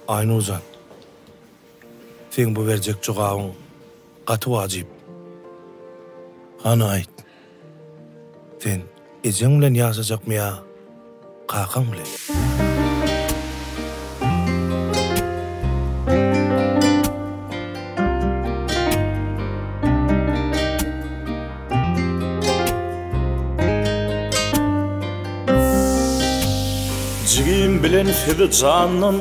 Aynuzan, sen bu verecek cogağın katı vacip. Ana ayt, sen ejen bilen yaşayacak mı ya, kakan bilen? Jigim bilen fidi canım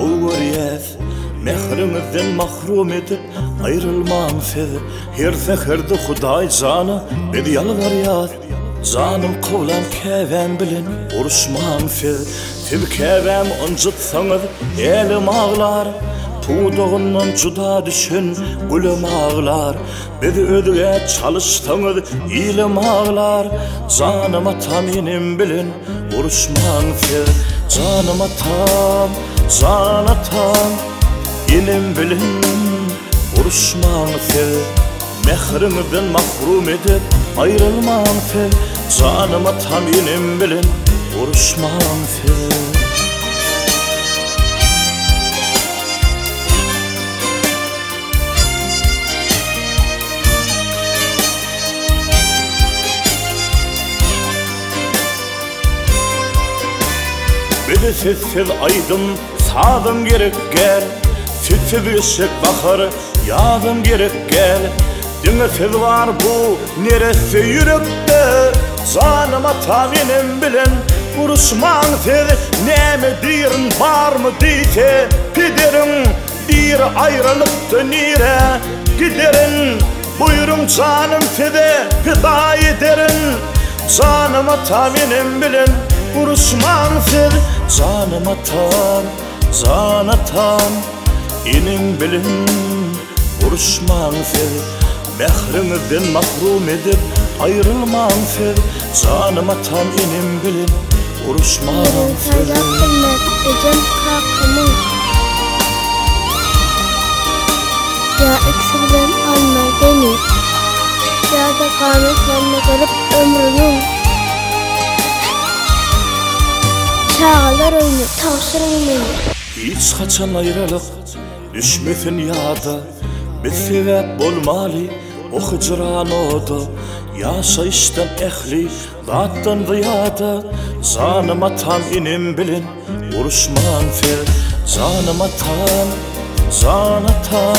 uğriyet Mehrimizden mahrum edip ayrılmam fidi Her zehirdi Huday canı bir yalvarıyat Canım kovlan kevem bilen uruşmam fidi Til kevem uncutsanız elim ağlar Tuğduğundan juda düşün gülüm ağlar Bizi ödüge çalışsanız ilim ağlar Canıma tam inim bilin uruşman fir Canıma tam, cana tam inim bilin uruşman fir Mehrimizden mahrum edip ayrılmam fir Canıma tam inim bilin uruşman fir Beni sessiz aydın sağdım gerek gel Sessiz ışık bakar yağdım gerek gel Dinesiz var bu neresi yürekte Canıma taminim bilin vuruşman siz Ne mi dirin var mı diyte Giderim bir ayrılıktı nire Giderin buyurun canım size gıda ederin Canıma taminim bilin vuruşman siz Canıma tam, cana tam inim bilin vuruşman siz Mehrimizden mahrum edip ayrılmam siz Canıma tam inim bilin vuruşman siz Ecem kalkımın Ya eksirden alma beni Ya da kanetlerine garip ömrünün Çağlar oyunu, tavşırın beni Hiç kaçan ayrılık düşmesin yada Bir sebep olmalı o hıcran oda Yaşayıştan ehli zattan ziyada Canıma tam inim bilin vuruşman fir Canıma tam, cana tam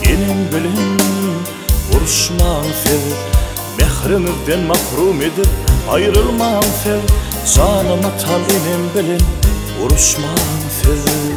inim bilin vuruşman fir Mehrimizden mahrum edip ayrılmam fir Canıma tam inim bilin vuruşman fir